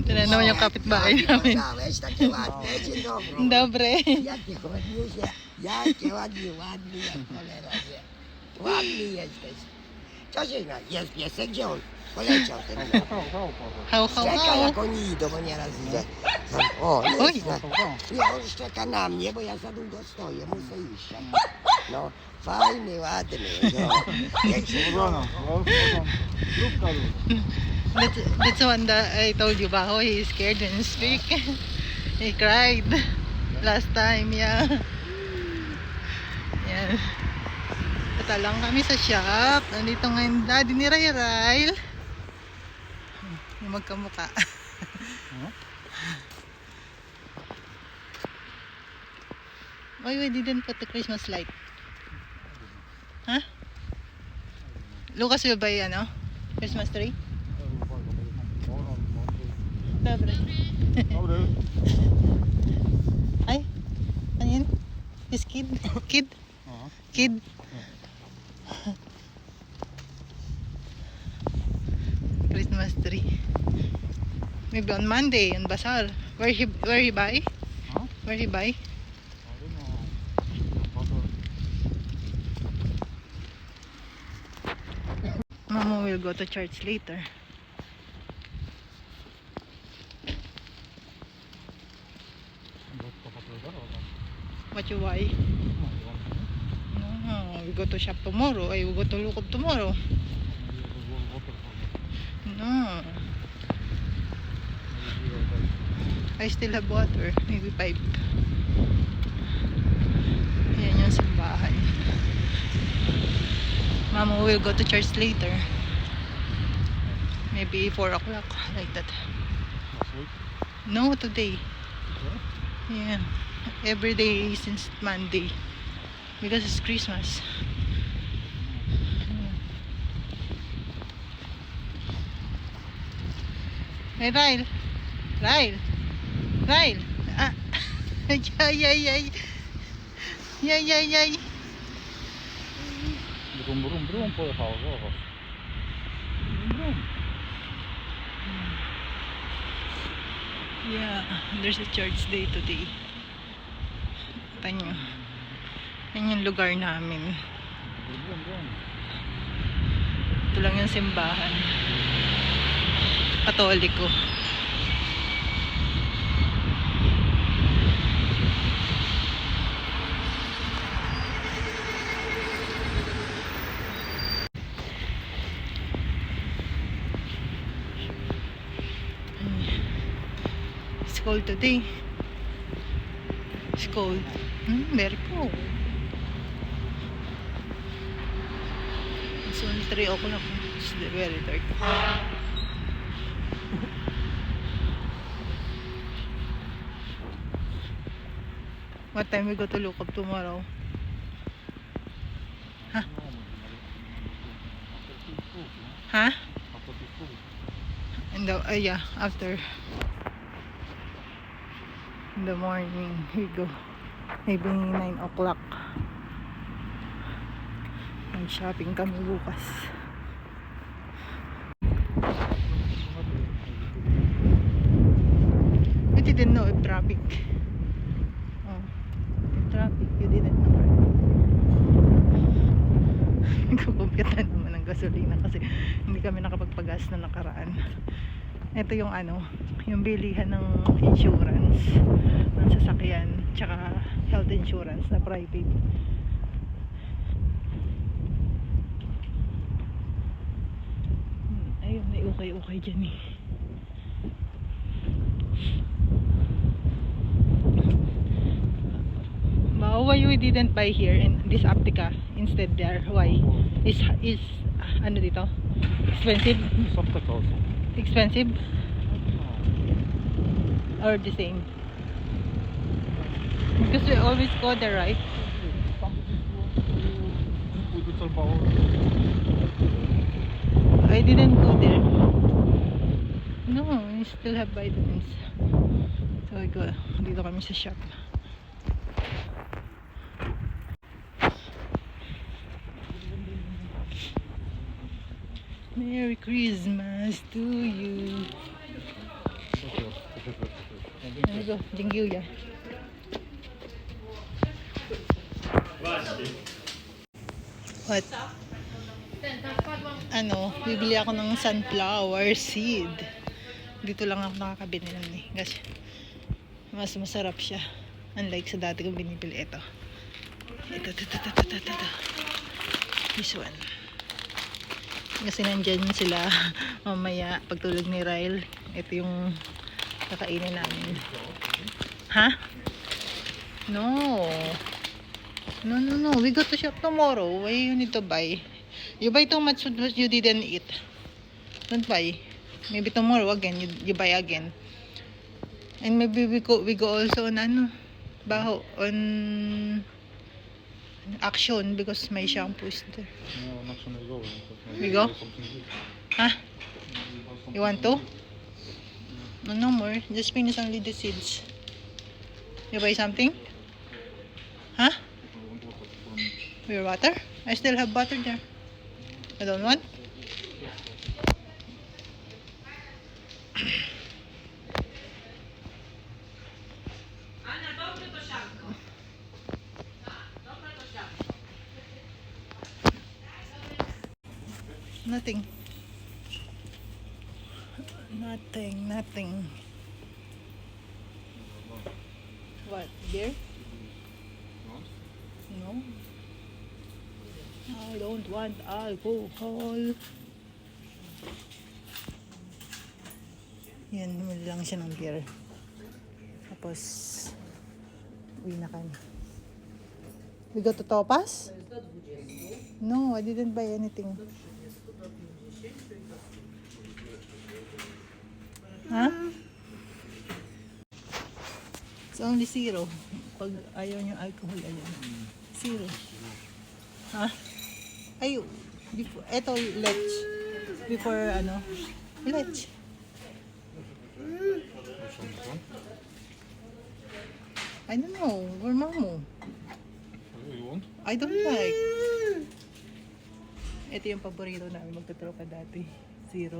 Tala naman yung kapitbahay namin. Dobre. Jakie ładnie, jak cholera wie. Ładny jesteś. Co się na? Jest piesek, gdzie on? Poleciał ten piesek. Hał, hał, Szczeka hał. jak oni idą, bo nieraz widzę. O, Oj. jest. Nie, on szczeka na mnie, bo ja za długo stoję, muszę iść. No, fajny, ładny. No. That's the one that I told you about. How he scared when he speak. He cried last time, yeah. Yan. Punta lang kami sa shop. Nandito ngayon daddy ni Ray Ray. Yung magkamuka. Why we didn't put the Christmas light? Huh? Lucas will buy ano? Christmas tree? Dobre. Ay? Ano yun? Is kid? Kid? Kid? Christmas tree. Maybe on Monday on Bazaar. Where he buy? Where he buy? Mama will go to church later. What you buy? No, we go to shop tomorrow. I will go to Lukob tomorrow. No. I still have water. Maybe pipe. Yan yung simbahan. Mama will go to church later. Maybe 4 o'clock. Like that. No, today. Yeah. Every day since Monday. Because it's Christmas. Hey, Ryle. Ryle. Ryle. Ah. Ay, ay, ay, ay. Ay, ay, ay. Brum pojechał, zobacz. Brum. Yeah, there's a church day today. Tanyo. Yan yung lugar namin. Ito lang yung simbahan. Katoliko. It's cold today. It's cold. Very cold. It's only 3 o'clock. It's very dark. What time we go to Lukob tomorrow? Huh? Huh? In the yeah, after in the morning we go. Maybe 9 o'clock. Mag-shopping kami bukas. You didn't know if traffic. Oh, if traffic, you didn't know. Nagkukumpit na naman ng gasolina kasi hindi kami nakapagpagas na nakaraan. Ito yung ano, yung bilihan ng insurance ng sasakyan, tsaka health insurance na private. Ayun, may ukay-ukay dyan eh. Why you didn't buy here in this Aptica instead there? Why? Is ano dito? Expensive? Expensive? Or the same? Because we always go there, right? I didn't go there. No, we still have vitamins. So we go. Dito kami sa shop. Merry Christmas to you. Ano go? Jingyu ya. What? Ano, bibili ako ng sunflower seed. Dito lang ako nakakabili nun eh. Kasi mas masarap siya. Unlike sa dati kong binibili. Ito. Ito. This one. Kasi nandyan sila mamaya pagtulog ni Ryle. Ito yung kakainin namin. Ha? No. No. We go to shop tomorrow. Why you need to buy? You buy too much food you didn't eat. Don't buy. Maybe tomorrow again. You buy again. And maybe we go also on baho on Action because my shampoo is there. No, not gonna go. We go? Huh? You want to? No more. Just finish only the seeds. You buy something? Huh? Your water? I still have butter there. I don't want? Nothing. Nothing. What? Beer? No. I don't want alcohol. Yan, muli lang siya ng beer. Tapos, uwi na kami. We go to Topas? No, I didn't buy anything. Huh? It's only 0. Pag ayaw nyo alcohol, ayan. 0. Ha? Ay, eto, lech. Before, lech. I don't know. Where Mamo? You want? I don't like. Ito yung paborito namin magtutropa dati. 0.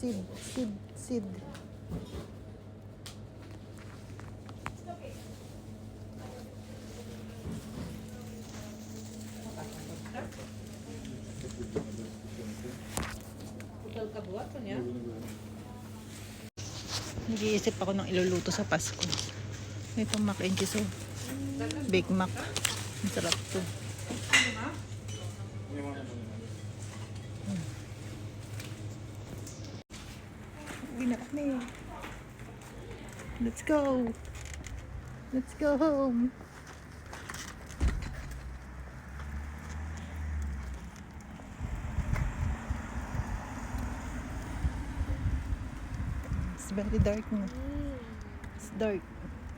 Seed. Nag-iisip ako ng iluluto sa Pasko. Itong mac and cheese. Big Mac. Masarap to. Uwi na kami. Let's go. Let's go home. It's very dark na. It's dark.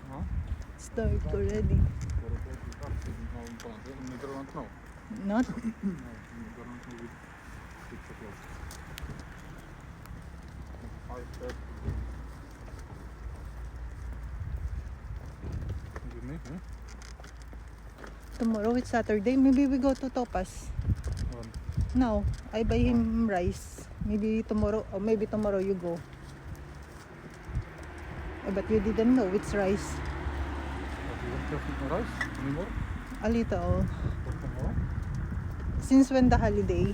Huh? It's dark already. Not? Tomorrow it's Saturday. Maybe we go to Topas. No, I buy him rice. Maybe tomorrow you go. But you didn't know it's rice. You want to rice anymore? A little. For tomorrow? Since when the holiday?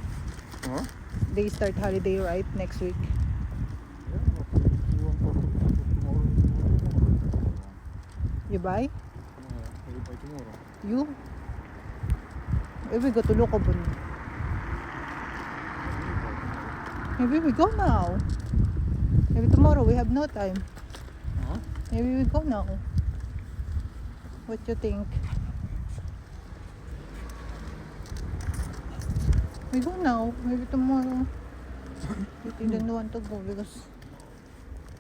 Huh? They start holiday right next week. Yeah, but you want for tomorrow? You buy? Yeah, you buy tomorrow. You? Maybe we go to Lokobun. Maybe we go now. Maybe tomorrow we have no time. Huh? Maybe we go now. What you think? We go now. Maybe tomorrow. You didn't want to go because...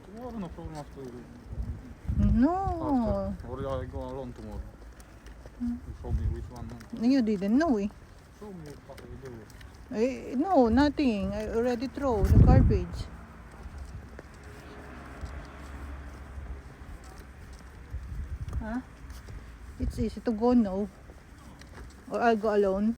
Tomorrow, no problem after. No. Or I go alone tomorrow. You show me which one. You didn't know eh. Show me what we do. No, nothing. I already throw the garbage. Huh? It's easy to go now. Or I'll go alone?